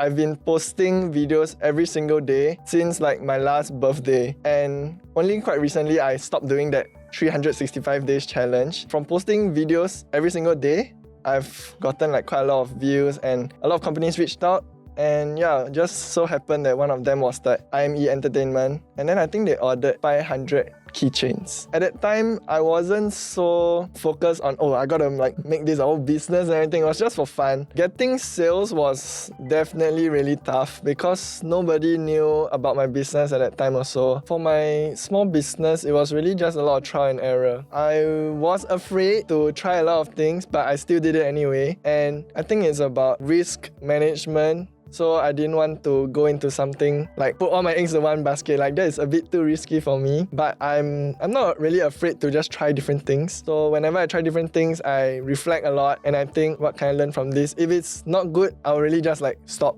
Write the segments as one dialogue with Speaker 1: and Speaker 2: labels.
Speaker 1: I've been posting videos every single day since like my last birthday, and only quite recently I stopped doing that 365 days challenge. From posting videos every single day, I've gotten like quite a lot of views and a lot of companies reached out. And yeah, just so happened that one of them was the IME Entertainment, and then I think they ordered 500 keychains. At that time, I wasn't so focused on, I gotta like make this our business and everything. It was just for fun. Getting sales was definitely really tough because nobody knew about my business at that time also. For my small business, it was really just a lot of trial and error. I was afraid to try a lot of things, but I still did it anyway. And I think it's about risk management. So I didn't want to go into something like put all my eggs in one basket. Like that is a bit too risky for me. But I'm not really afraid to just try different things. So whenever I try different things, I reflect a lot and I think, what can I learn from this? If it's not good, I'll really just like stop.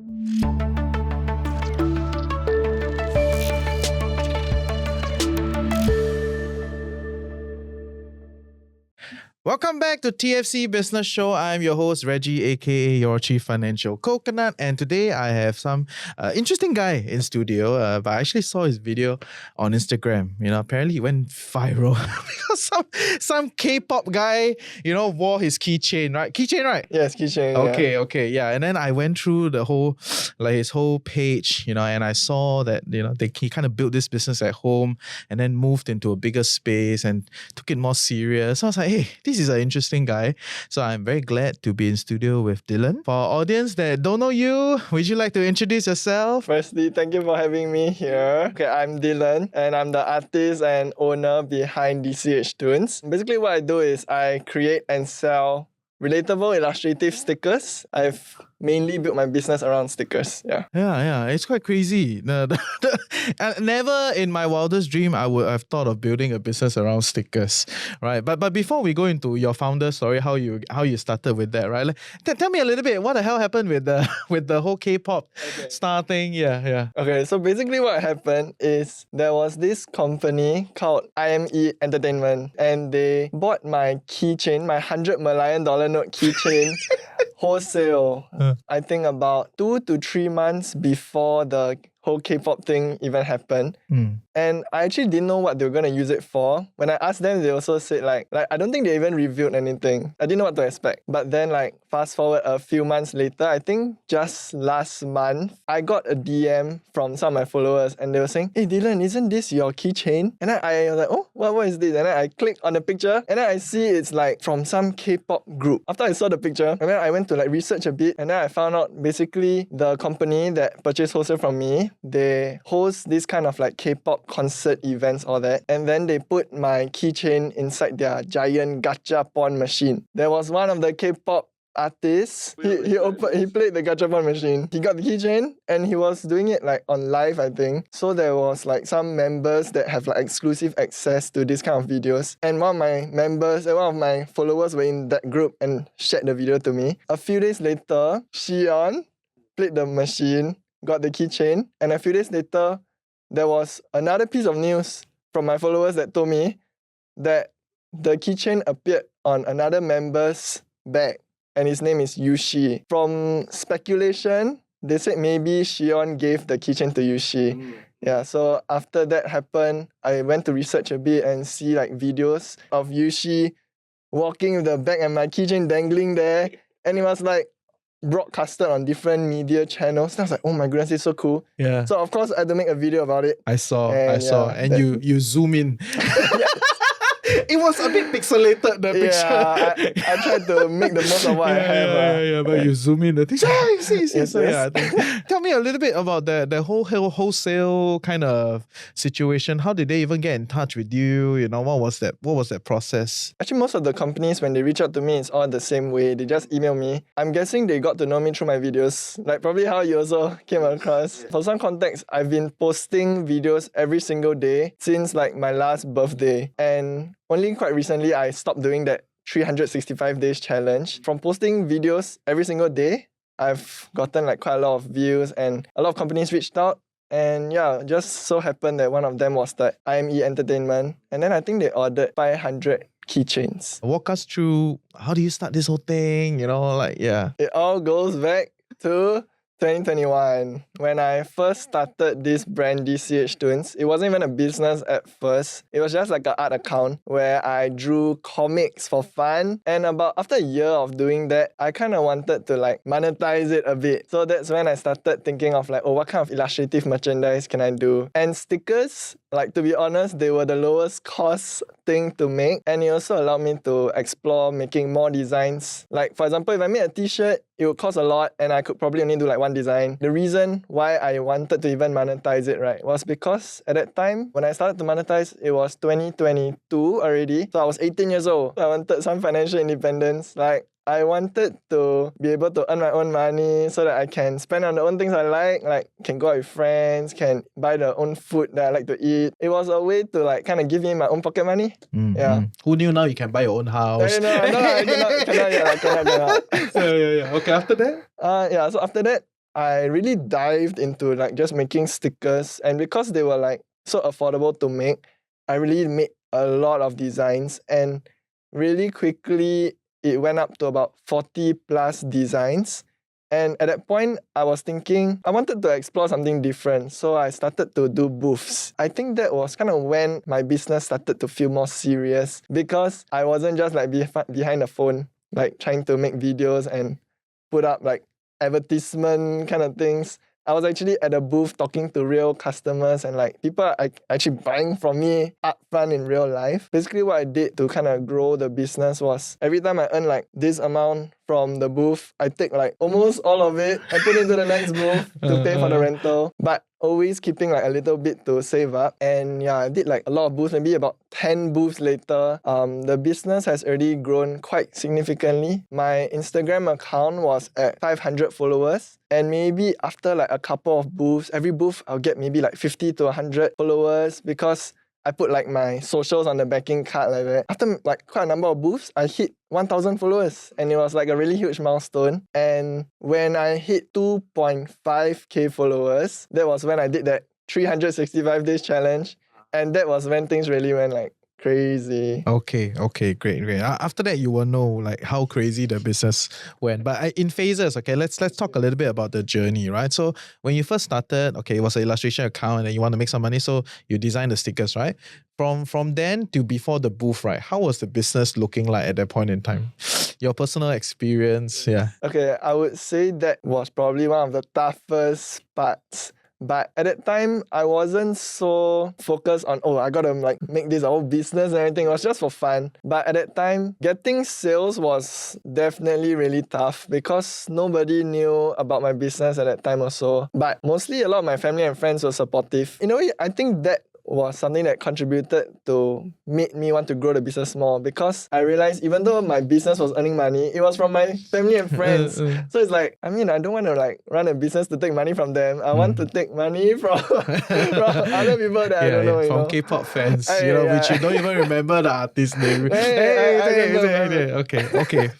Speaker 2: Welcome back to TFC Business Show. I'm your host, Reggie, aka your Chief Financial Coconut. And today I have some interesting guy in studio. But I actually saw his video on Instagram. Apparently he went viral because some K-pop guy, wore his keychain, right? Keychain, right?
Speaker 1: Yes, keychain.
Speaker 2: Okay, yeah. And then I went through the whole, his whole page, and I saw that, he kind of built this business at home and then moved into a bigger space and took it more serious. So I was like, hey, this is an interesting guy. So I'm very glad to be in studio with Dylan. For our audience that don't know you, would you like to introduce yourself?
Speaker 1: Firstly, thank you for having me here. Okay, I'm Dylan and I'm the artist and owner behind dchtoons. Basically what I do is I create and sell relatable illustrative stickers. I've mainly built my business around stickers.
Speaker 2: Yeah, it's quite crazy. Never in my wildest dream I would have thought of building a business around stickers, right? But before we go into your founder story, how you started with that, right? Tell me a little bit. What the hell happened with the whole K-pop star thing? Yeah.
Speaker 1: Okay, so basically what happened is there was this company called IME Entertainment, and they bought my keychain, my $100 million note keychain. Wholesale, I think about 2 to 3 months before the whole K-pop thing even happened. And I actually didn't know what they were going to use it for. When I asked them, they also said like I don't think they even revealed anything. I didn't know what to expect. But then fast forward a few months later, I think just last month, I got a DM from some of my followers and they were saying, hey Dylan, isn't this your keychain? And then I was like, oh, what is this? And then I clicked on the picture and then I see it's like from some K-pop group. After I saw the picture, and then I went to research a bit, and then I found out basically the company that purchased wholesale from me, they host this kind of K-pop concert events, all that. And then they put my keychain inside their giant gachapon machine. There was one of the K-pop artists. He played the gachapon machine. He got the keychain and he was doing it on live, I think. So there was some members that have exclusive access to this kind of videos. And one of my members and one of my followers were in that group and shared the video to me. A few days later, Xion played the machine, got the keychain, and a few days later, there was another piece of news from my followers that told me that the keychain appeared on another member's bag, and his name is Yushi. From speculation, they said maybe Xion gave the keychain to Yushi. Yeah, so after that happened, I went to research a bit and see videos of Yushi walking with the bag and my keychain dangling there, and it was broadcasted on different media channels. And I was like, oh my goodness, it's so cool.
Speaker 2: Yeah.
Speaker 1: So of course I had to make a video about it.
Speaker 2: I saw. And you zoom in. It was a bit pixelated, the picture.
Speaker 1: Yeah, I tried to make the most of what I have.
Speaker 2: Yeah, but you zoom in the thing. You see.
Speaker 1: Yes,
Speaker 2: So
Speaker 1: yes.
Speaker 2: tell me a little bit about the whole wholesale kind of situation. How did they even get in touch with you? What was that process?
Speaker 1: Actually, most of the companies, when they reach out to me, it's all the same way. They just email me. I'm guessing they got to know me through my videos. Probably how you also came across. For some context, I've been posting videos every single day since my last birthday. And only quite recently, I stopped doing that 365 days challenge. From posting videos every single day, I've gotten quite a lot of views and a lot of companies reached out. And yeah, just so happened that one of them was the IME Entertainment. And then I think they ordered 500 keychains.
Speaker 2: Walk us through, how do you start this whole thing?
Speaker 1: It all goes back to 2021, when I first started this brand dchtoons. It wasn't even a business at first. It was just like an art account where I drew comics for fun. And after a year of doing that, I kind of wanted to like monetize it a bit. So that's when I started thinking of like, oh, what kind of illustrative merchandise can I do? And stickers, like to be honest, they were the lowest cost thing to make. And it also allowed me to explore making more designs. Like for example, if I made a t-shirt, it would cost a lot and I could probably only do like one design. The reason why I wanted to even monetize it, right, was because at that time, when I started to monetize, it was 2022 already. So I was 18 years old. I wanted some financial independence. Like, I wanted to be able to earn my own money so that I can spend on the own things I like can go out with friends, can buy the own food that I like to eat. It was a way to like kind of give me my own pocket money. Yeah.
Speaker 2: Who knew now you can buy your own house?
Speaker 1: No, I cannot yet. Cannot.
Speaker 2: Yeah. Okay, after that?
Speaker 1: So after that, I really dived into like just making stickers, and because they were like so affordable to make, I really made a lot of designs, and really quickly it went up to about 40 plus designs. And at that point, I was thinking I wanted to explore something different. So I started to do booths. I think that was kind of when my business started to feel more serious, because I wasn't just like behind the phone, like trying to make videos and put up like advertisement kind of things. I was actually at a booth talking to real customers, and like people are actually buying from me upfront in real life. Basically what I did to kind of grow the business was every time I earn like this amount from the booth, I take like almost all of it, I put it into the next booth to pay for the rental, but always keeping like a little bit to save up. And yeah, I did like a lot of booths, maybe about 10 booths later. The business has already grown quite significantly. My Instagram account was at 500 followers. And maybe after like a couple of booths, every booth I'll get maybe like 50 to 100 followers, because I put like my socials on the backing card like that. After like quite a number of booths, I hit 1,000 followers, and it was like a really huge milestone. And when I hit 2.5k followers, that was when I did that 365 days challenge, and that was when things really went like crazy.
Speaker 2: Okay, great. After that, you will know like how crazy the business went. But in phases, okay, let's talk a little bit about the journey, right? So when you first started, okay, it was an illustration account, and then you want to make some money, so you designed the stickers, right? From then to before the booth, right? How was the business looking like at that point in time? Your personal experience, yeah.
Speaker 1: Okay, I would say that was probably one of the toughest parts. But at that time, I wasn't so focused on, I gotta like make this whole business and everything. It was just for fun. But at that time, getting sales was definitely really tough, because nobody knew about my business at that time also. But mostly a lot of my family and friends were supportive. In a way, I think that was something that contributed to made me want to grow the business more, because I realized even though my business was earning money, it was from my family and friends. So it's like, I don't want to like run a business to take money from them. I want to take money from other people that I don't know.
Speaker 2: From K-pop fans, which you don't even remember the artist name. Okay.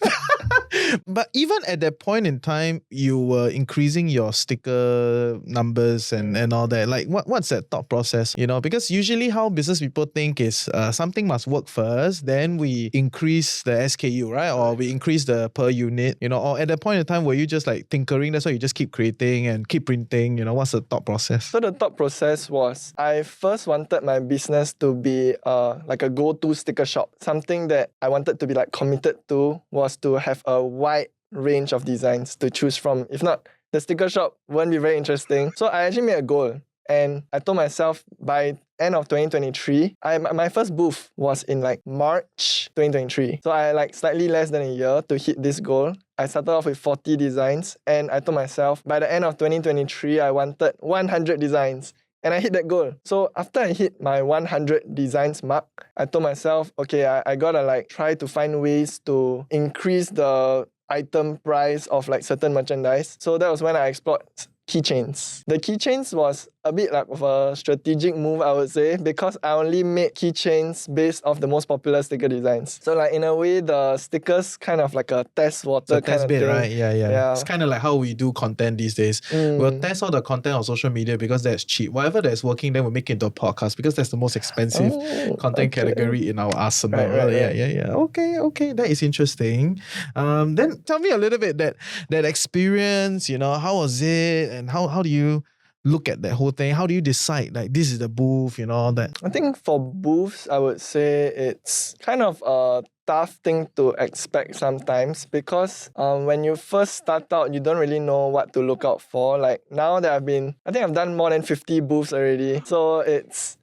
Speaker 2: But even at that point in time, you were increasing your sticker numbers and all that. Like, what's that thought process? Because usually how business people think is something must work first, then we increase the SKU, right? Or we increase the per unit, or at that point in time, were you just like tinkering? That's why you just keep creating and keep printing, what's the thought process?
Speaker 1: So the thought process was, I first wanted my business to be like a go-to sticker shop. Something that I wanted to be like committed to was to have a wide range of designs to choose from. If not, the sticker shop won't be very interesting. So I actually made a goal, and I told myself by end of 2023, my first booth was in like March 2023. So I like slightly less than a year to hit this goal. I started off with 40 designs, and I told myself by the end of 2023, I wanted 100 designs. And I hit that goal. So after I hit my 100 designs mark, I told myself, okay, I gotta like try to find ways to increase the item price of like certain merchandise. So that was when I explored keychains. The keychains was a bit like of a strategic move, I would say, because I only made keychains based off the most popular sticker designs. So like in a way, the stickers kind of like a test water kind
Speaker 2: test
Speaker 1: of
Speaker 2: bit,
Speaker 1: thing.
Speaker 2: right? Yeah.
Speaker 1: Yeah.
Speaker 2: It's kind of like how we do content these days. We'll test all the content on social media because that's cheap. Whatever that's working, then we'll make it into a podcast because that's the most expensive content category in our arsenal.
Speaker 1: Right.
Speaker 2: Yeah. Okay. That is interesting. Then tell me a little bit that experience, how was it and how do you look at that whole thing? How do you decide like this is the booth, all that?
Speaker 1: I think for booths, I would say it's kind of a tough thing to expect sometimes because when you first start out, you don't really know what to look out for. Like now that I think I've done more than 50 booths already. So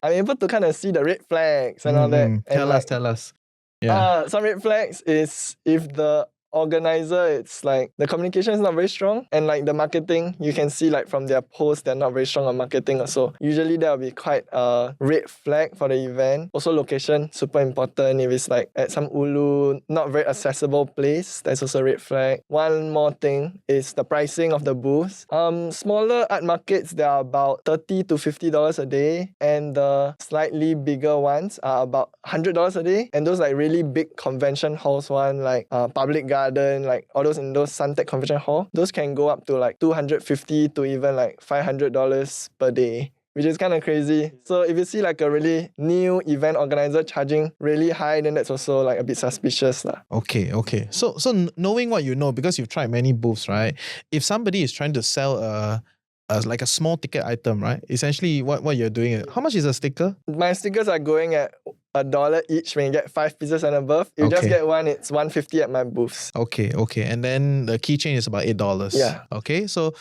Speaker 1: I'm able to kind of see the red flags and all that.
Speaker 2: Tell us. Yeah.
Speaker 1: Some red flags is if the organizer, it's like the communication is not very strong, and like the marketing, you can see like from their posts they're not very strong on marketing also. Usually that will be quite a red flag for the event. Also location, super important. If it's like at some ulu, not very accessible place, that's also a red flag. One more thing is the pricing of the booths. Smaller art markets, they are about $30 to $50 a day, and the slightly bigger ones are about $100 a day. And those like really big convention halls one, like Public Garden, like all those in those Suntec Convention Hall, those can go up to like $250 to even like $500 per day, which is kind of crazy. So if you see like a really new event organizer charging really high, then that's also like a bit suspicious lah.
Speaker 2: Okay. So knowing what you know, because you've tried many booths, right? If somebody is trying to sell like a small ticket item, right? Essentially what you're doing, how much is a sticker?
Speaker 1: My stickers are going at $1 each when you get 5 pieces and above. If you just get one, it's $150 at my booths.
Speaker 2: Okay. And then the keychain is about $8.
Speaker 1: Yeah.
Speaker 2: Okay. So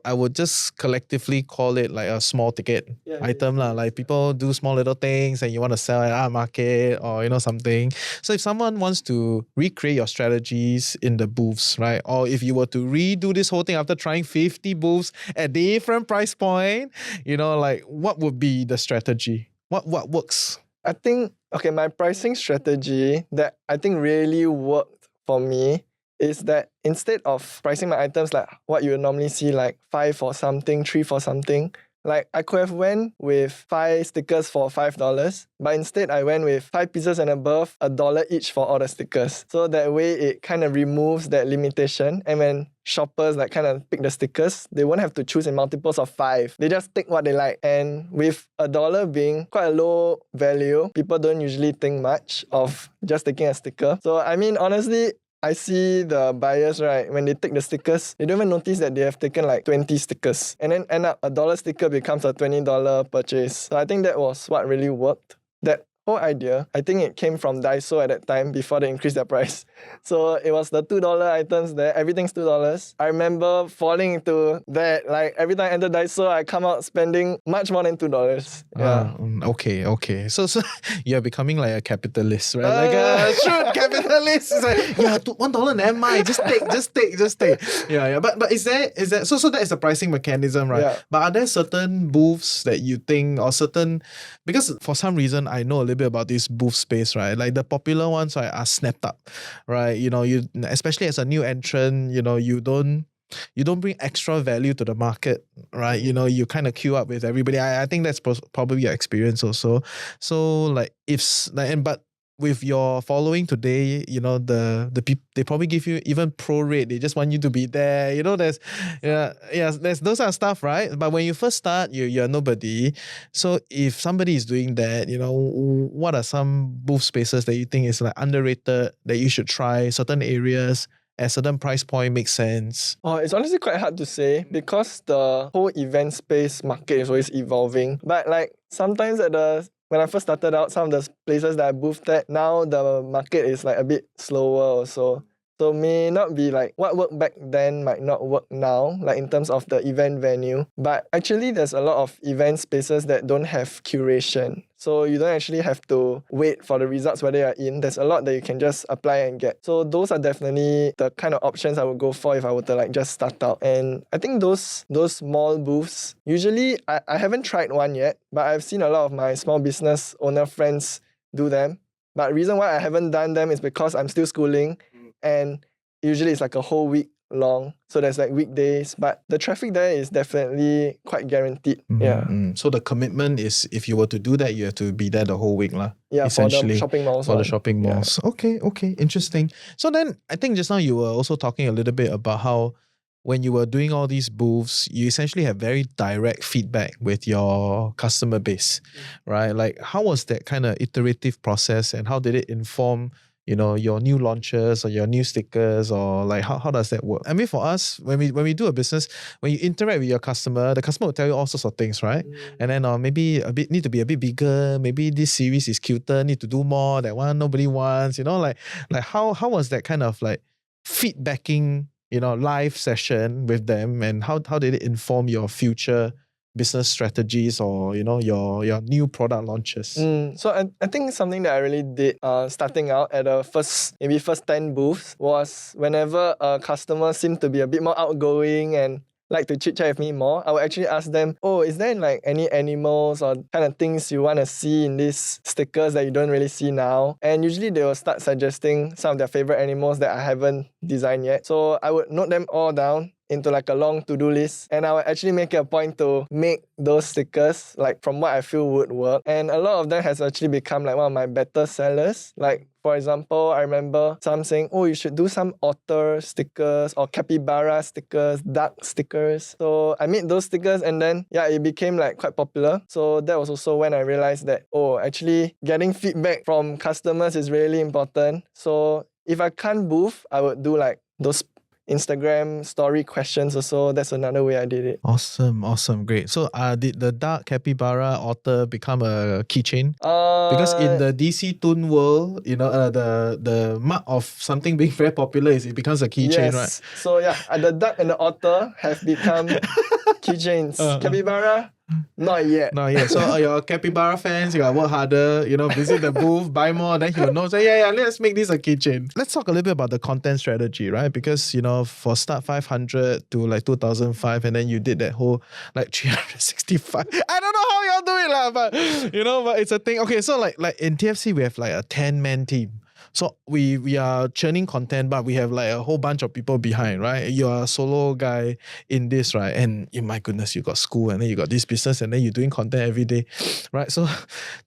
Speaker 2: I would just collectively call it like a small ticket item lah. Like people do small little things and you want to sell at art market or something. So if someone wants to recreate your strategies in the booths, right? Or if you were to redo this whole thing after trying 50 booths at different price point, like what would be the strategy? What works?
Speaker 1: I think, my pricing strategy that I think really worked for me is that instead of pricing my items like what you would normally see, like 5 for something, 3 for something, like I could have went with 5 stickers for $5, but instead I went with 5 pieces and above, $1 each for all the stickers. So that way it kind of removes that limitation, and when shoppers like kind of pick the stickers, they won't have to choose in multiples of 5. They just take what they like. And with $1 being quite a low value, people don't usually think much of just taking a sticker. So I mean, honestly, I see the buyers, right, when they take the stickers, they don't even notice that they have taken like 20 stickers. And then end up $1 sticker becomes a $20 purchase. So I think that was what really worked. That whole idea, I think it came from Daiso at that time before they increased their price. So it was the $2 items there, everything's $2. I remember falling into that, like every time I enter Daiso, I come out spending much more than $2. Yeah.
Speaker 2: Okay. So you're becoming like a capitalist, right? Like a shrewd capitalist. It's like, $1, never mind. Just take. Yeah. But is that so that is the pricing mechanism, right?
Speaker 1: Yeah.
Speaker 2: But are there certain booths that you think, or certain, because for some reason I know a little bit about this booth space, right? Like the popular ones, right, are snapped up, right? You especially as a new entrant, you don't bring extra value to the market, right? You kind of queue up with everybody. I think that's probably your experience also. So like but with your following today, the people, they probably give you even pro rate. They just want you to be there. There's those are stuff, right? But when you first start, you're nobody. So if somebody is doing that, what are some booth spaces that you think is like underrated that you should try? Certain areas at certain price point makes sense?
Speaker 1: It's honestly quite hard to say because the whole event space market is always evolving. But like sometimes when I first started out, some of the places that I boothed at, now the market is like a bit slower also. So may not be like what worked back then might not work now, like in terms of the event venue. But actually there's a lot of event spaces that don't have curation. So you don't actually have to wait for the results whether you're in. There's a lot that you can just apply and get. So those are definitely the kind of options I would go for if I were to like just start out. And I think those small booths, usually I haven't tried one yet, but I've seen a lot of my small business owner friends do them. But the reason why I haven't done them is because I'm still schooling, and usually it's like a whole week long. So there's like weekdays, but the traffic there is definitely quite guaranteed. Yeah.
Speaker 2: So the commitment is if you were to do that, you have to be there the whole week lah.
Speaker 1: Yeah, for the
Speaker 2: essentially.
Speaker 1: shopping malls.
Speaker 2: For the
Speaker 1: one.
Speaker 2: shopping
Speaker 1: Yeah.
Speaker 2: malls. Okay, interesting. So then I think just now you were also talking a little bit about how when you were doing all these booths, you essentially have very direct feedback with your customer base, right? Like how was that kind of iterative process and how did it inform your new launches or your new stickers, or like how does that work? I mean, for us, when we do a business, when you interact with your customer, the customer will tell you all sorts of things, right? And then maybe a bit need to be a bit bigger, maybe this series is cuter, need to do more, that one nobody wants, like how was that kind of like feedbacking, live session with them, and how did it inform your future business strategies or your new product launches?
Speaker 1: So I think something that I really did starting out at the first 10 booths was whenever a customer seemed to be a bit more outgoing and like to chit chat with me more, I would actually ask them, oh, is there like any animals or kind of things you want to see in these stickers that you don't really see now? And usually they will start suggesting some of their favorite animals that I haven't designed yet. So I would note them all down into like a long to-do list, and I would actually make it a point to make those stickers like from what I feel would work. And a lot of them has actually become like one of my better sellers. Like for example, I remember some saying, oh, you should do some otter stickers or capybara stickers, duck stickers. So I made those stickers and then it became like quite popular. So that was also when I realized that, oh, actually getting feedback from customers is really important. So if I can't booth, I would do like those Instagram story questions also. That's another way I did it.
Speaker 2: Awesome, great. So did the duck, capybara, otter become a keychain? Because in the dchtoons world, the mark of something being very popular is it becomes a keychain, right?
Speaker 1: So the duck and the otter have become keychains. Capybara, not yet.
Speaker 2: So your capybara fans, you gotta work harder, visit the booth, buy more, then you'll know, say, let's make this a keychain. Let's talk a little bit about the content strategy, right? Because, for start 500 to like 2005, and then you did that whole like 365. I don't know how y'all do it, lah, but but it's a thing. Okay, so like in TFC, we have like a 10-man team. So we are churning content, but we have like a whole bunch of people behind, right? You're a solo guy in this, right? And my goodness, you got school and then you got this business and then you're doing content every day, right? So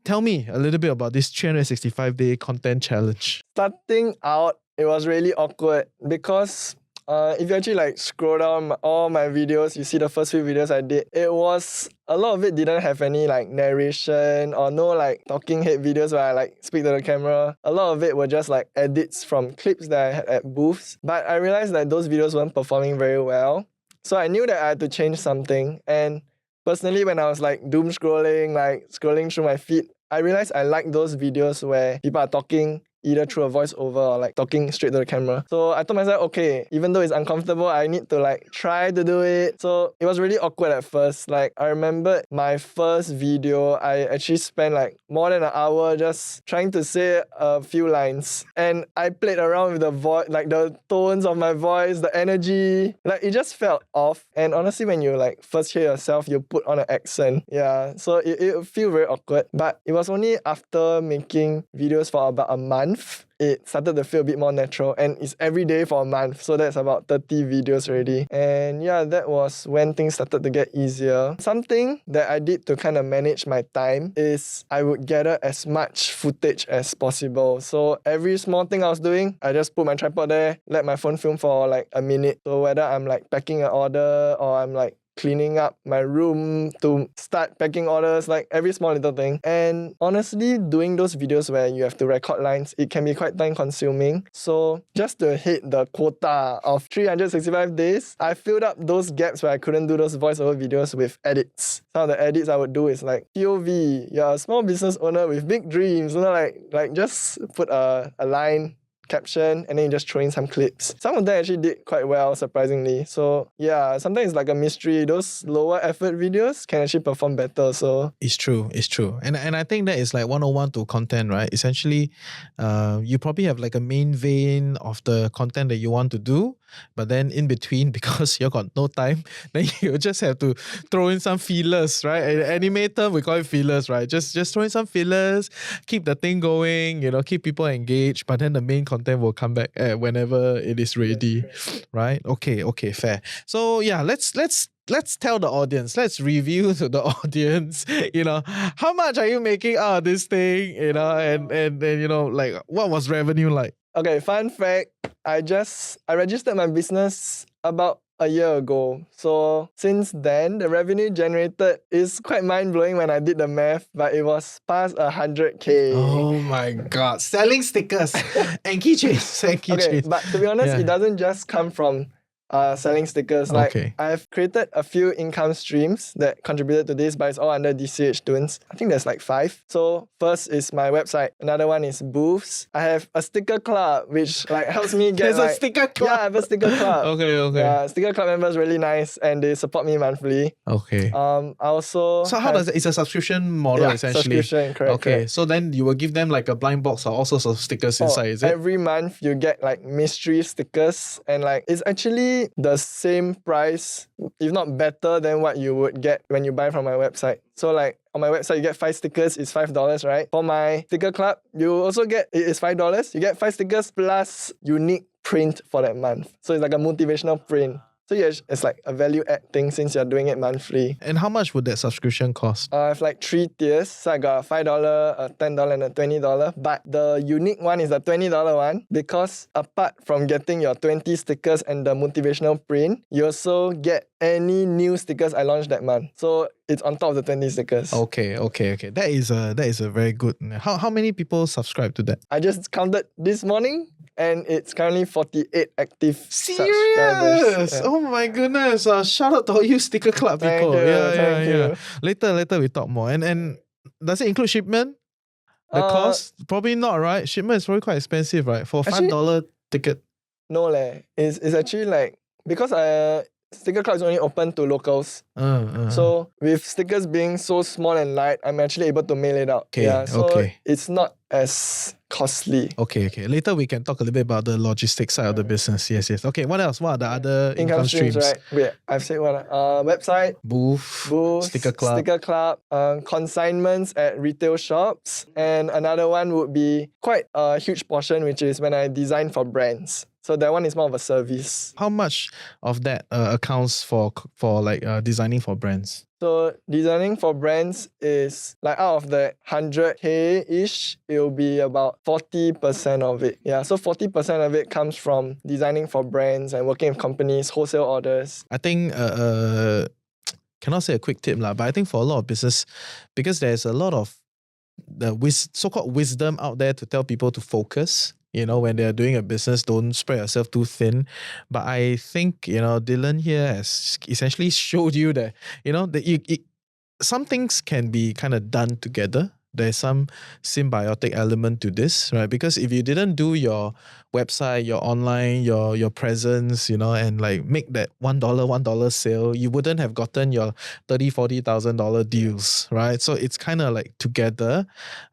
Speaker 2: tell me a little bit about this 365-day content challenge.
Speaker 1: Starting out, it was really awkward because if you actually like scroll down all my videos, you see the first few videos I did, a lot of it didn't have any like narration or no like talking head videos where I like speak to the camera. A lot of it were just like edits from clips that I had at booths. But I realized that those videos weren't performing very well. So I knew that I had to change something. And personally, when I was like doom scrolling through my feed, I realized I like those videos where people are talking either through a voiceover or like talking straight to the camera. So I told myself, okay, even though it's uncomfortable, I need to like try to do it. So it was really awkward at first. Like I remember my first video, I actually spent like more than an hour just trying to say a few lines. And I played around with the voice, like the tones of my voice, the energy. Like it just felt off. And honestly, when you like first hear yourself, you put on an accent. Yeah, so it feel very awkward. But it was only after making videos for about a month, it started to feel a bit more natural, and it's every day for a month, so that's about 30 videos already. And that was when things started to get easier. Something that I did to kind of manage my time is I would gather as much footage as possible. So every small thing I was doing, I just put my tripod there, let my phone film for like a minute. So whether I'm like packing an order or I'm like cleaning up my room to start packing orders, like every small little thing. And honestly, doing those videos where you have to record lines, it can be quite time consuming. So just to hit the quota of 365 days, I filled up those gaps where I couldn't do those voiceover videos with edits. Some of the edits I would do is like POV, you're a small business owner with big dreams, like just put a line, caption, and then you just throw in some clips. Some of them actually did quite well, surprisingly. So sometimes it's like a mystery. Those lower effort videos can actually perform better. So
Speaker 2: it's true. And I think that is like 101 to content, right? Essentially, you probably have like a main vein of the content that you want to do. But then in between, because you got no time, then you just have to throw in some fillers, right? Animator, we call it fillers, right? Just throw in some fillers, keep the thing going, keep people engaged. But then the main content will come back whenever it is ready, right? Okay, fair. So yeah, let's tell the audience. Let's review to the audience. How much are you making out of this thing? And like what was revenue like?
Speaker 1: Okay, fun fact. I registered my business about a year ago. So since then, the revenue generated is quite mind-blowing when I did the math, but it was past 100K.
Speaker 2: Oh my god. Selling stickers and keychains.
Speaker 1: Okay, but to be honest, it doesn't just come from selling stickers. Like I've created a few income streams that contributed to this, but it's all under dchtoons. I think there's like 5. So first is my website. Another one is booths. I have a sticker club which like helps me get.
Speaker 2: There's a sticker club.
Speaker 1: Yeah, I have a sticker club.
Speaker 2: Okay.
Speaker 1: Yeah, sticker club members really nice and they support me monthly.
Speaker 2: Okay.
Speaker 1: I also.
Speaker 2: So how does it? It's a subscription model essentially.
Speaker 1: Subscription, correct.
Speaker 2: Okay,
Speaker 1: correct.
Speaker 2: so then you will give them like a blind box or all sorts of stickers inside, is it?
Speaker 1: Every month you get like mystery stickers and like it's actually the same price, if not better than what you would get when you buy from my website. So like on my website you get 5 stickers, it's $5, right? For my sticker club, you also get, it's $5. You get 5 stickers plus unique print for that month. So it's like a motivational print. So yeah, it's like a value add thing since you're doing it monthly.
Speaker 2: And how much would that subscription cost?
Speaker 1: I have like 3 tiers. So I got a $5, a $10 and a $20. But the unique one is the $20 one because apart from getting your 20 stickers and the motivational print, you also get any new stickers I launched that month. So it's on top of the 20 stickers.
Speaker 2: Okay. That is a very good. How many people subscribe to that?
Speaker 1: I just counted this morning. And it's currently 48 active
Speaker 2: subscribers.
Speaker 1: Yeah.
Speaker 2: Oh my goodness. Shout out to all you sticker club people.
Speaker 1: Thank you.
Speaker 2: Later we talk more. And does it include shipment? The cost? Probably not, right? Shipment is probably quite expensive, right? For $5 ticket.
Speaker 1: No leh. It's actually like, because sticker club is only open to locals. So with stickers being so small and light, I'm actually able to mail it out. So it's not as costly. Okay.
Speaker 2: Later we can talk a little bit about the logistics side of the business. Yes. Okay, what else? What are the other income streams?
Speaker 1: Right? Wait, I've said what? Website.
Speaker 2: Booth. Sticker club.
Speaker 1: Consignments at retail shops. And another one would be quite a huge portion, which is when I design for brands. So that one is more of a service.
Speaker 2: How much of that accounts for like designing for brands?
Speaker 1: So designing for brands is like out of the 100K-ish, it will be about 40% of it. Yeah, so 40% of it comes from designing for brands and working with companies, wholesale orders.
Speaker 2: I think, cannot say a quick tip but I think for a lot of business, because there's a lot of the so-called wisdom out there to tell people to focus. When they're doing a business, don't spread yourself too thin. But I think, Dylan here has essentially showed you that, some things can be kind of done together. There's some symbiotic element to this, right? Because if you didn't do your website, your online, your presence, and like make that $1 sale, you wouldn't have gotten your $30,000-$40,000 deals, right? So it's kind of like together.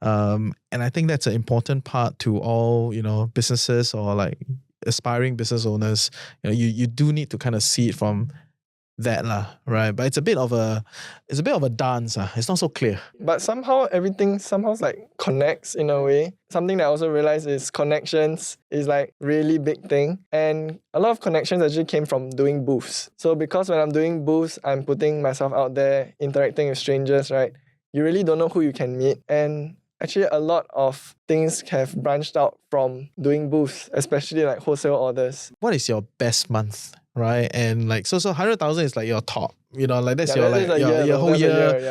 Speaker 2: And I think that's an important part to all, businesses or like aspiring business owners. You do need to kind of see it from that right? But it's a bit of a dance. It's not so clear.
Speaker 1: But somehow everything like connects in a way. Something that I also realized is connections is like really big thing. And a lot of connections actually came from doing booths. So because when I'm doing booths, I'm putting myself out there, interacting with strangers, right? You really don't know who you can meet. And actually a lot of things have branched out from doing booths, especially like wholesale orders.
Speaker 2: What is your best month? Right, and like so 100,000 is like your top, like that's your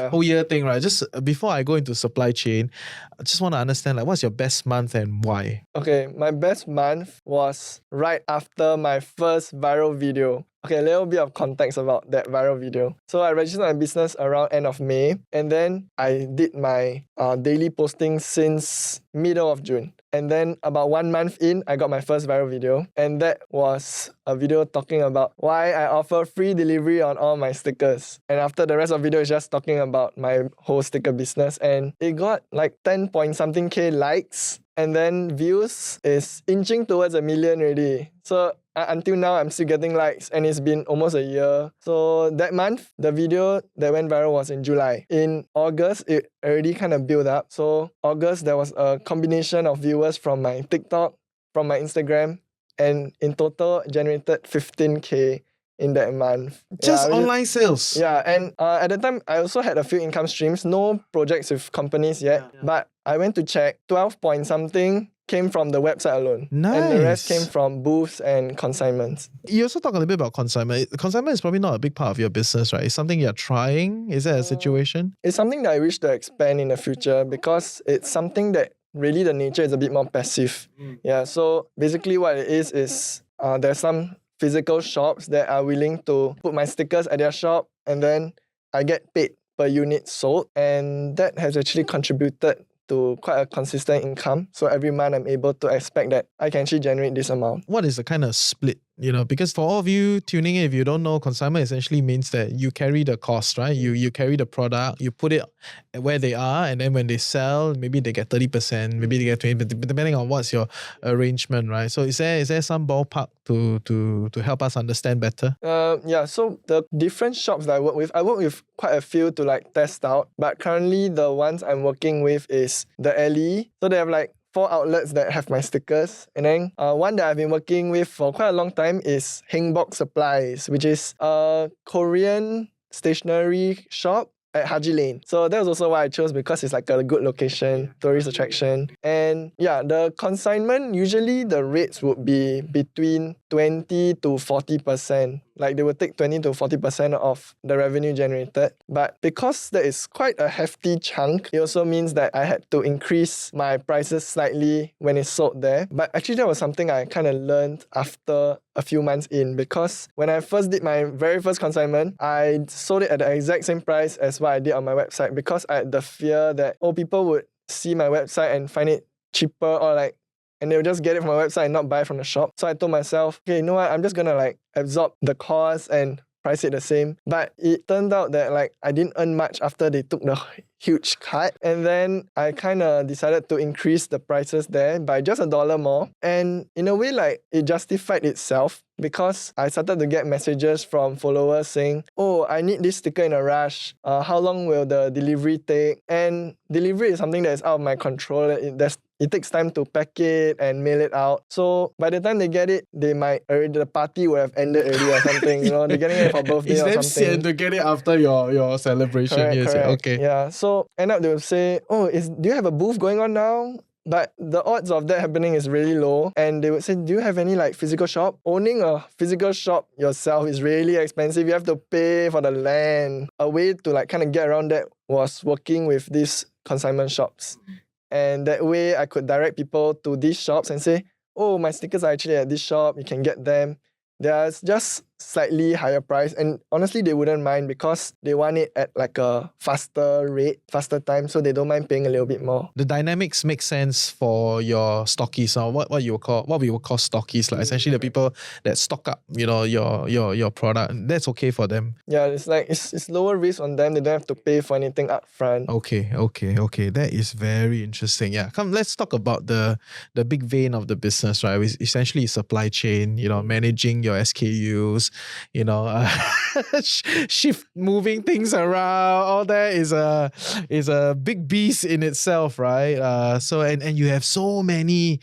Speaker 2: whole year thing, right? Just before I go into supply chain, I just want to understand like what's your best month and why?
Speaker 1: Okay, my best month was right after my first viral video. Okay, a little bit of context about that viral video. So I registered my business around end of May, and then I did my daily posting since middle of June. And then about 1 month in, I got my first viral video. And that was a video talking about why I offer free delivery on all my stickers. And after the rest of the video is just talking about my whole sticker business. And it got like 10 point something K likes. And then views is inching towards 1 million already. So until now, I'm still getting likes, and it's been almost a year. So that month, the video that went viral was in July. In August, it already kind of built up. So August, there was a combination of viewers from my TikTok, from my Instagram, and in total generated 15K in that month.
Speaker 2: Just
Speaker 1: which is-
Speaker 2: online sales.
Speaker 1: Yeah, and at the time, I also had a few income streams, no projects with companies yet, but I went to check, 12 point something came from the website alone. And the rest
Speaker 2: Nice.
Speaker 1: came from booths and consignments.
Speaker 2: You also talk a little bit about consignment. Consignment is probably not a big part of your business, right? It's something you're trying. Is that a situation?
Speaker 1: It's something that I wish to expand in the future because it's something that really the nature is a bit more passive. Yeah, so basically what it is there's some physical shops that are willing to put my stickers at their shop, and then I get paid per unit sold, and that has actually contributed to quite a consistent income. So every month I'm able to expect that I can actually generate this amount.
Speaker 2: What is the kind of split? Because for all of you tuning in, if you don't know, consignment essentially means that you carry the cost, right? You carry the product, you put it where they are, and then when they sell, maybe they get 30%, maybe they get 20%, depending on what's your arrangement, right? So is there some ballpark to help us understand better?
Speaker 1: Yeah, so the different shops that I work with quite a few to like test out, but currently the ones I'm working with is the Alley. So they have like 4 outlets that have my stickers. And then one that I've been working with for quite a long time is Hengbox Supplies, which is a Korean stationery shop at Haji Lane. So that was also why I chose, because it's like a good location, tourist attraction. And yeah, the consignment, usually the rates would be between 20 to 40%. Like they would take 20 to 40% of the revenue generated. But because that is quite a hefty chunk, it also means that I had to increase my prices slightly when it's sold there. But actually that was something I kind of learned after a few months in, because when I first did my very first consignment, I sold it at the exact same price as what I did on my website, because I had the fear that people would see my website and find it cheaper, or and they'll just get it from my website and not buy from the shop. So I told myself, okay, you know what, I'm just gonna absorb the cost and price it the same. But it turned out that I didn't earn much after they took the huge cut. And then I kind of decided to increase the prices there by just $1 more. And in a way, it justified itself, because I started to get messages from followers saying, oh, I need this sticker in a rush. How long will the delivery take? And delivery is something that is out of my control. It takes time to pack it and mail it out. So by the time they get it, the party would have ended already or something. They're getting it for birthday
Speaker 2: It's
Speaker 1: or
Speaker 2: them
Speaker 1: something.
Speaker 2: sian to get it after your celebration.
Speaker 1: Correct.
Speaker 2: Okay.
Speaker 1: Yeah. So end up they will say, oh, do you have a booth going on now? But the odds of that happening is really low. And they would say, do you have any physical shop? Owning a physical shop yourself is really expensive. You have to pay for the land. A way to kind of get around that was working with these consignment shops. And that way I could direct people to these shops and say, oh, my stickers are actually at this shop. You can get them. They are just slightly higher price, and honestly they wouldn't mind, because they want it at a faster rate, faster time, so they don't mind paying a little bit more.
Speaker 2: The dynamics make sense for your stockies, or what we would call stockies, essentially the people that stock up, your product. That's okay for them.
Speaker 1: Yeah, it's lower risk on them. They don't have to pay for anything upfront.
Speaker 2: Okay. That is very interesting. Yeah, let's talk about the big vein of the business, right? Which essentially supply chain. Managing your SKUs. Shift moving things around, all that is a big beast in itself, right? So you have so many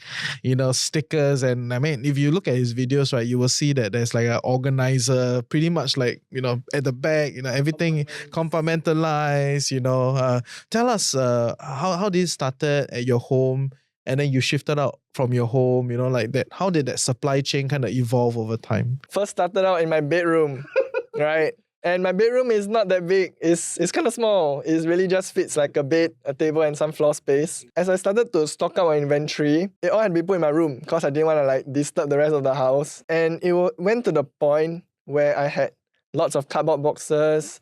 Speaker 2: stickers, and I mean, if you look at his videos, right, you will see that there's an organizer pretty much at the back, everything compartmentalized. Tell us how this started at your home, and then you shifted out from your home, that. How did that supply chain kind of evolve over time?
Speaker 1: First started out in my bedroom, right? And my bedroom is not that big. It's kind of small. It really just fits like a bed, a table, and some floor space. As I started to stock up my inventory, it all had to be put in my room, because I didn't want to disturb the rest of the house. And it went to the point where I had lots of cardboard boxes,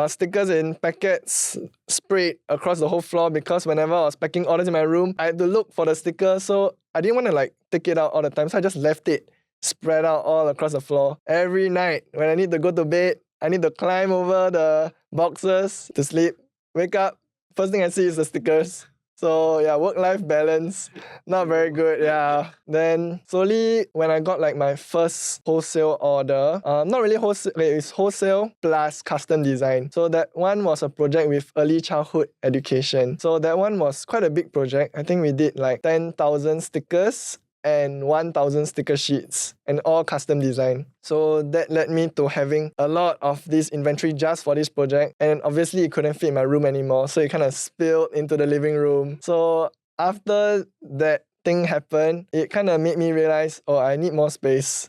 Speaker 1: stickers in packets sprayed across the whole floor, because whenever I was packing orders in my room, I had to look for the sticker. So I didn't want to take it out all the time. So I just left it spread out all across the floor. Every night when I need to go to bed, I need to climb over the boxes to sleep. Wake up, first thing I see is the stickers. So yeah, work-life balance, not very good. Yeah. Then slowly when I got like my first wholesale order, not really wholesale, it's wholesale plus custom design. So that one was a project with early childhood education. So that one was quite a big project. I think we did like 10,000 stickers and 1,000 sticker sheets and all custom design. So that led me to having a lot of this inventory just for this project. And obviously it couldn't fit in my room anymore. So it kind of spilled into the living room. So after that thing happened, it kind of made me realize, oh, I need more space.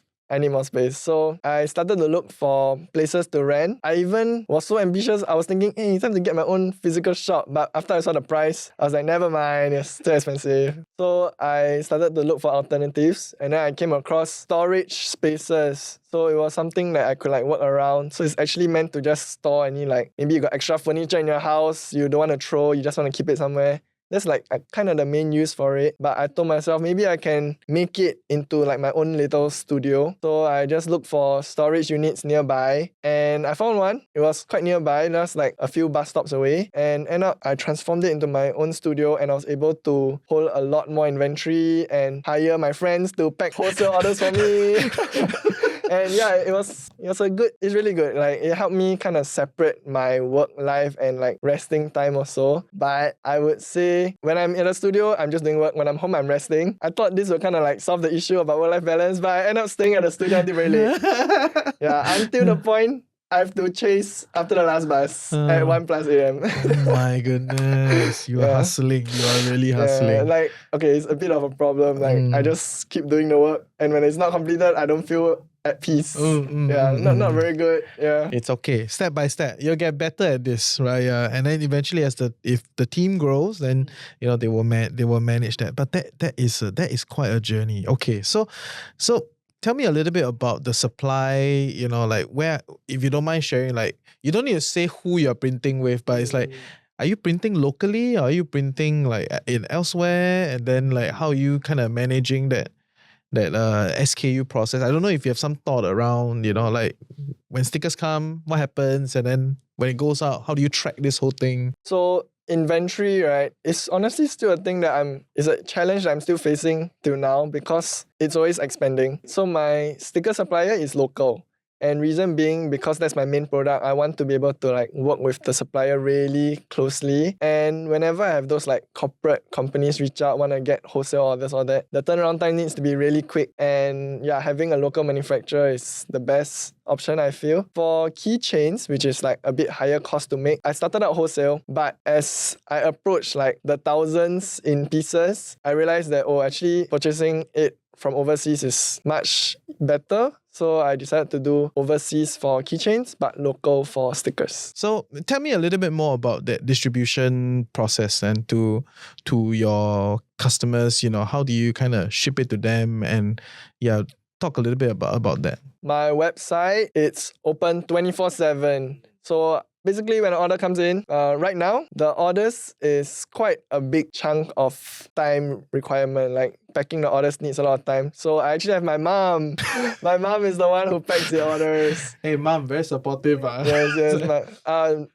Speaker 1: So I started to look for places to rent. I even was so ambitious. I was thinking, hey, it's time to get my own physical shop. But after I saw the price, I was like, never mind, it's too expensive. So I started to look for alternatives. And then I came across storage spaces. So it was something that I could like work around. So it's actually meant to just store any like, maybe you got extra furniture in your house, you don't want to throw, you just want to keep it somewhere. That's like kind of the main use for it. But I told myself maybe I can make it into like my own little studio. So I just looked for storage units nearby and I found one. It was quite nearby, just like a few bus stops away. And end up I transformed it into my own studio and I was able to hold a lot more inventory and hire my friends to pack wholesale orders for me. And yeah, it's really good. Like it helped me kind of separate my work life and like resting time also. But I would say when I'm in the studio, I'm just doing work. When I'm home, I'm resting. I thought this would kind of like solve the issue about work-life balance, but I end up staying at the studio until very late. Yeah, until the point I have to chase after the last bus at 1+ a.m.
Speaker 2: Oh my goodness. You are hustling. You are really hustling.
Speaker 1: Yeah, like, okay, it's a bit of a problem. Like, I just keep doing the work. And when it's not completed, I don't feel at peace. Not very good. Yeah.
Speaker 2: It's okay. Step by step. You'll get better at this, right? Yeah. And then eventually if the team grows, then they will manage that. But that is quite a journey. Okay. So tell me a little bit about the supply, like where, if you don't mind sharing, like you don't need to say who you're printing with, but it's like, are you printing locally? Or are you printing like in elsewhere? And then like how are you kind of managing that SKU process? I don't know if you have some thought around, like when stickers come, what happens? And then when it goes out, how do you track this whole thing?
Speaker 1: So inventory, right, is honestly still a thing that is a challenge that I'm still facing till now because it's always expanding. So my sticker supplier is local. And reason being because that's my main product, I want to be able to like work with the supplier really closely. And whenever I have those like corporate companies reach out, want to get wholesale orders or that, the turnaround time needs to be really quick. And yeah, having a local manufacturer is the best option, I feel. For keychains, which is like a bit higher cost to make, I started out wholesale, but as I approached like the thousands in pieces, I realized that, actually purchasing it from overseas is much better. So I decided to do overseas for keychains, but local for stickers.
Speaker 2: So tell me a little bit more about that distribution process and to your customers. How do you kind of ship it to them? And yeah, talk a little bit about that.
Speaker 1: My website, it's open 24/7. So basically, when an order comes in, right now, the orders is quite a big chunk of time requirement. Like packing the orders needs a lot of time. So I actually have my mom. My mom is the one who packs the orders.
Speaker 2: Hey, mom, very supportive.
Speaker 1: Yes.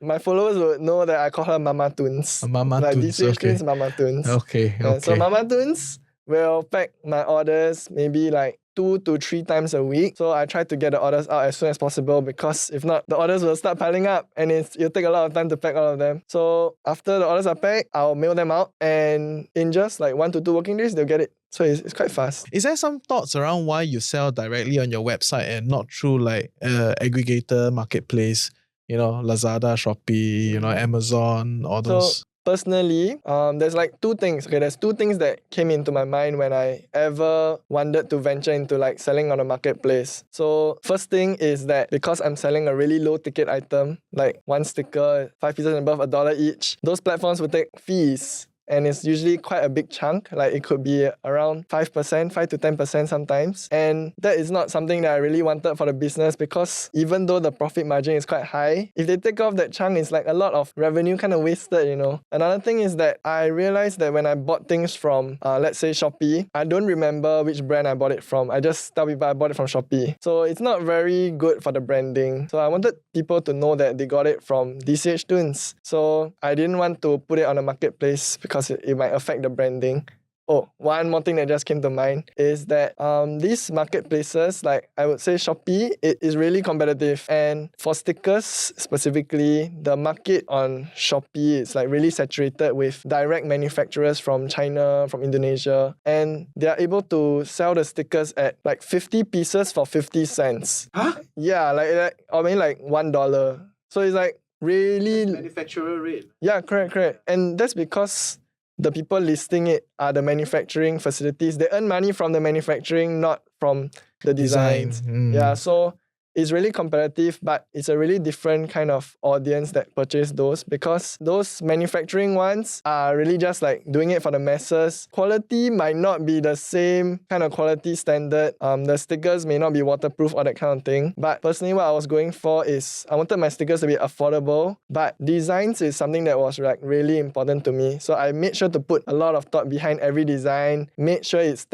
Speaker 1: My followers would know that I call her Mama Toons.
Speaker 2: Mama
Speaker 1: like
Speaker 2: Toons,
Speaker 1: dchtoons, Mama Toons.
Speaker 2: Okay.
Speaker 1: So Mama Toons will pack my orders maybe like 2 to 3 times a week. So I try to get the orders out as soon as possible because if not, the orders will start piling up and it'll take a lot of time to pack all of them. So after the orders are packed, I'll mail them out and in just like 1 to 2 working days, they'll get it. So it's quite fast.
Speaker 2: Is there some thoughts around why you sell directly on your website and not through like aggregator marketplace, Lazada, Shopee, Amazon, all those?
Speaker 1: So personally, there's like 2 things. Okay, there's 2 things that came into my mind when I ever wanted to venture into like selling on a marketplace. So first thing is that because I'm selling a really low ticket item, like 1 sticker, 5 pieces and above, $1 each, those platforms will take fees. And it's usually quite a big chunk, like it could be around 5%, 5 to 10% sometimes. And that is not something that I really wanted for the business because even though the profit margin is quite high, if they take off that chunk, it's like a lot of revenue kind of wasted, Another thing is that I realized that when I bought things from, let's say Shopee, I don't remember which brand I bought it from. I just tell people I bought it from Shopee. So it's not very good for the branding. So I wanted people to know that they got it from dchtoons. So I didn't want to put it on a marketplace because because it might affect the branding. Oh, one more thing that just came to mind is that these marketplaces, like I would say Shopee, it is really competitive. And for stickers specifically, the market on Shopee is like really saturated with direct manufacturers from China, from Indonesia. And they are able to sell the stickers at like 50 pieces for 50 cents.
Speaker 2: Huh?
Speaker 1: Yeah, like $1. So it's like really...
Speaker 2: Manufacturer rate.
Speaker 1: Yeah, correct. And that's because the people listing it are the manufacturing facilities. They earn money from the manufacturing, not from the designs. Yeah, so it's really competitive, but it's a really different kind of audience that purchase those, because those manufacturing ones are really just like doing it for the masses. Quality might not be the same kind of quality standard. The stickers may not be waterproof or that kind of thing. But personally, what I was going for is I wanted my stickers to be affordable, but designs is something that was like really important to me. So I made sure to put a lot of thought behind every design, made sure it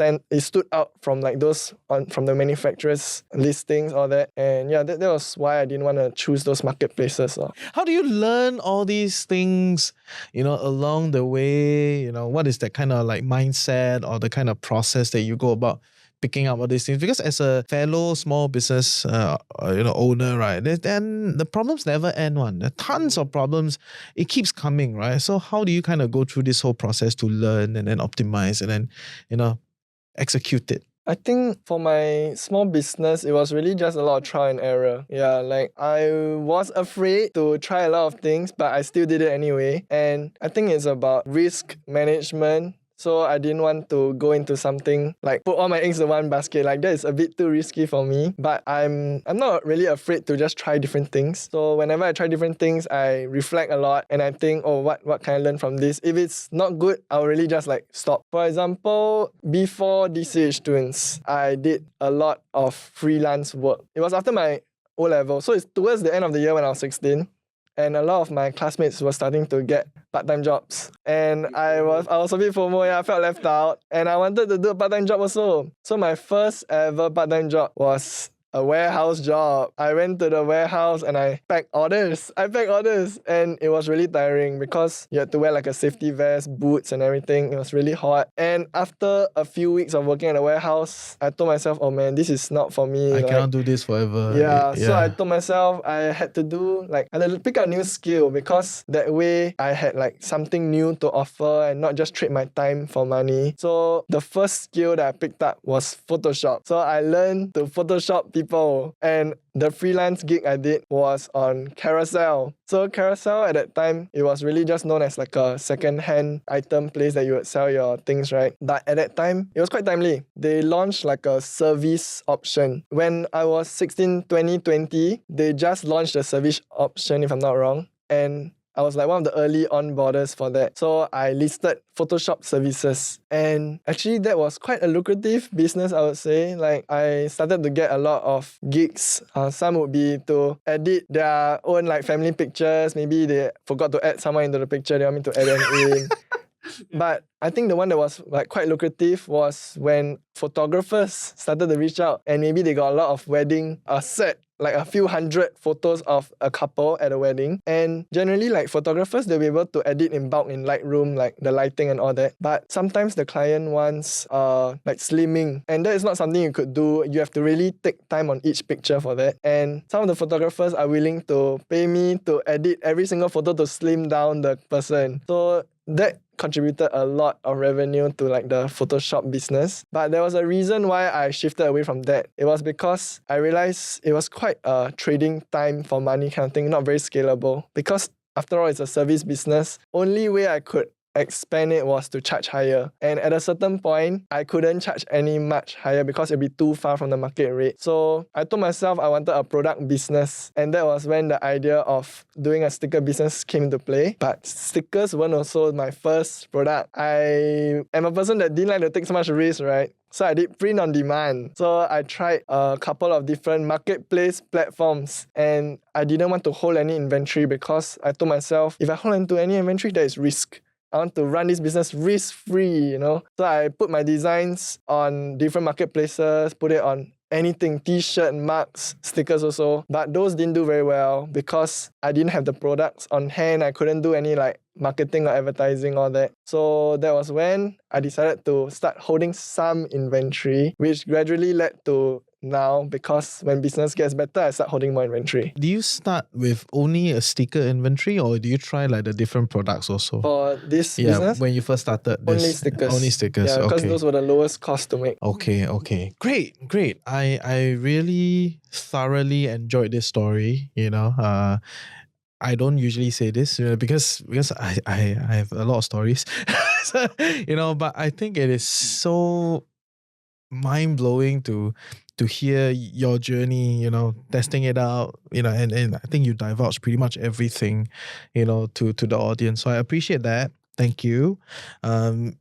Speaker 1: stood out from like those from the manufacturers listings, all that. And yeah, that was why I didn't want to choose those marketplaces.
Speaker 2: How do you learn all these things, along the way? What is that kind of like mindset or the kind of process that you go about picking up all these things? Because as a fellow small business owner, right, then the problems never end. There are tons of problems. It keeps coming, right? So how do you kind of go through this whole process to learn and then optimize and then execute it?
Speaker 1: I think for my small business, it was really just a lot of trial and error. Yeah, like I was afraid to try a lot of things, but I still did it anyway. And I think it's about risk management. So I didn't want to go into something like put all my eggs in one basket. Like that is a bit too risky for me. But I'm not really afraid to just try different things. So whenever I try different things, I reflect a lot and I think, oh, what can I learn from this? If it's not good, I'll really just like stop. For example, before dchtoons, I did a lot of freelance work. It was after my O-level. So it's towards the end of the year when I was 16. And a lot of my classmates were starting to get part-time jobs. And I was a bit FOMO, I felt left out. And I wanted to do a part-time job also. So my first ever part-time job was a warehouse job. I went to the warehouse and I packed orders. And it was really tiring because you had to wear like a safety vest, boots and everything. It was really hot. And after a few weeks of working at the warehouse, I told myself, oh man, this is not for me.
Speaker 2: I cannot do this forever.
Speaker 1: Yeah, so I told myself I had to pick a new skill, because that way I had like something new to offer and not just trade my time for money. So the first skill that I picked up was Photoshop. So I learned to Photoshop people, and the freelance gig I did was on Carousel. So Carousel at that time, it was really just known as like a second-hand item place that you would sell your things, right? But at that time, it was quite timely. They launched like a service option. When I was 16, 2020, they just launched the service option, if I'm not wrong. And I was like one of the early onboarders for that. So I listed Photoshop services. And actually that was quite a lucrative business, I would say. Like I started to get a lot of gigs. Some would be to edit their own like family pictures. Maybe they forgot to add someone into the picture. They want me to add them in. But I think the one that was like quite lucrative was when photographers started to reach out, and maybe they got a lot of wedding set, like a few hundred photos of a couple at a wedding. And generally like photographers, they'll be able to edit in bulk in Lightroom, like the lighting and all that. But sometimes the client wants like slimming, and that is not something you could do. You have to really take time on each picture for that. And some of the photographers are willing to pay me to edit every single photo to slim down the person. So that contributed a lot of revenue to like the Photoshop business. But there was a reason why I shifted away from that. It was because I realized it was quite a trading time for money kind of thing, not very scalable. Because after all, it's a service business. Only way I could expand it was to charge higher. And at a certain point, I couldn't charge any much higher because it'd be too far from the market rate. So I told myself I wanted a product business. And that was when the idea of doing a sticker business came into play. But stickers weren't also my first product. I am a person that didn't like to take so much risk, right? So I did print on demand. So I tried a couple of different marketplace platforms, and I didn't want to hold any inventory because I told myself, if I hold into any inventory, there is risk. I want to run this business risk-free, So I put my designs on different marketplaces, put it on anything, t-shirt, mugs, stickers also. But those didn't do very well because I didn't have the products on hand. I couldn't do any like marketing or advertising, all that. So that was when I decided to start holding some inventory, which gradually led to now, because when business gets better, I start holding more inventory.
Speaker 2: Do you start with only a sticker inventory, or do you try like the different products also?
Speaker 1: For this
Speaker 2: Yeah,
Speaker 1: business,
Speaker 2: when you first started this,
Speaker 1: only stickers.
Speaker 2: Only stickers.
Speaker 1: Yeah, because
Speaker 2: okay.
Speaker 1: those were the lowest cost to make.
Speaker 2: Okay. Great. I really thoroughly enjoyed this story, I don't usually say this because I have a lot of stories. So, but I think it is so mind-blowing to hear your journey, testing it out, and I think you divulge pretty much everything, to the audience. So I appreciate that. Thank you.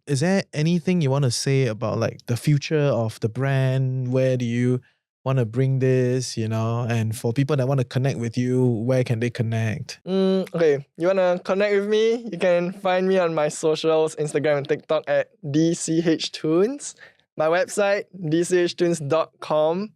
Speaker 2: Is there anything you want to say about like the future of the brand? Where do you want to bring this, and for people that want to connect with you, where can they connect?
Speaker 1: Okay, you want to connect with me? You can find me on my socials, Instagram and TikTok at dchtoons. My website, dchtoons.com.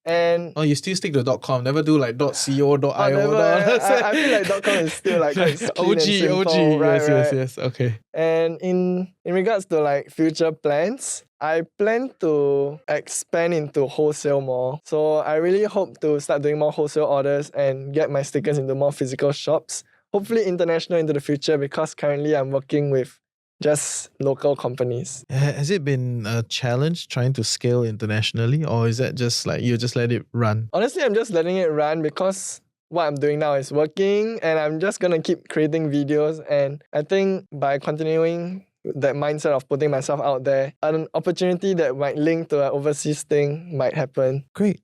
Speaker 1: And
Speaker 2: you still stick to .com, never do like .co, .io.
Speaker 1: never, I feel like .com is still like quite clean and simple, right?
Speaker 2: Yes, okay.
Speaker 1: And in regards to like future plans, I plan to expand into wholesale more. So I really hope to start doing more wholesale orders and get my stickers into more physical shops. Hopefully international into the future, because currently I'm working with just local companies.
Speaker 2: Has it been a challenge trying to scale internationally, or is that just like you just let it run?
Speaker 1: Honestly, I'm just letting it run because what I'm doing now is working, and I'm just gonna keep creating videos. And I think by continuing that mindset of putting myself out there, an opportunity that might link to an overseas thing might happen.
Speaker 2: Great.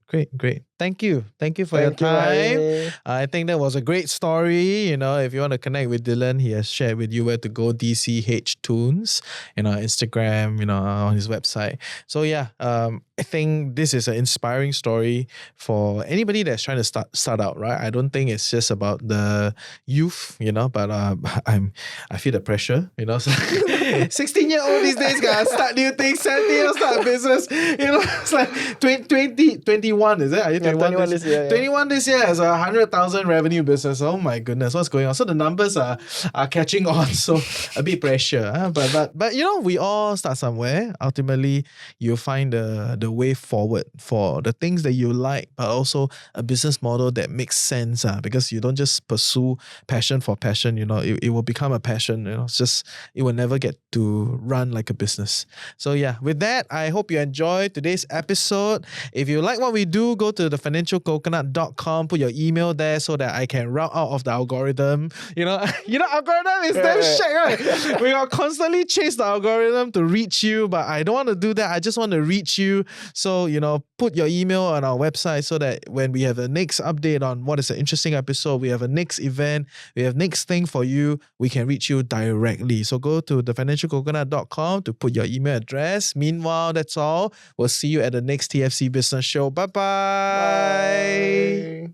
Speaker 2: Thank you for your time. I think that was a great story. If you want to connect with Dylan, he has shared with you where to go, dchtoons, Instagram, on his website. So yeah, I think this is an inspiring story for anybody that's trying to start out, right? I don't think it's just about the youth, but I feel the pressure, So 16-year-old these days gotta start new things, 17 start a business, it's like 21, is it? Are you
Speaker 1: 21 this year.
Speaker 2: 21 this year as a 100,000 revenue business. Oh my goodness, what's going on? So the numbers are catching on, so a bit pressure. But we all start somewhere. Ultimately, you'll find the way forward for the things that you like, but also a business model that makes sense. Because you don't just pursue passion for passion. It will become a passion. It's just it will never get to run like a business. So yeah, with that, I hope you enjoyed today's episode. If you like what we do, go to thefinancialcoconut.com, put your email there so that I can route out of the algorithm. Algorithm is damn shit, right? We are constantly chase the algorithm to reach you, but I don't want to do that. I just want to reach you. So, put your email on our website so that when we have the next update on what is an interesting episode, we have a next event, we have next thing for you, we can reach you directly. So go to thefinancialcoconut.com to put your email address. Meanwhile, that's all. We'll see you at the next TFC Business Show. Bye-bye.
Speaker 1: Bye.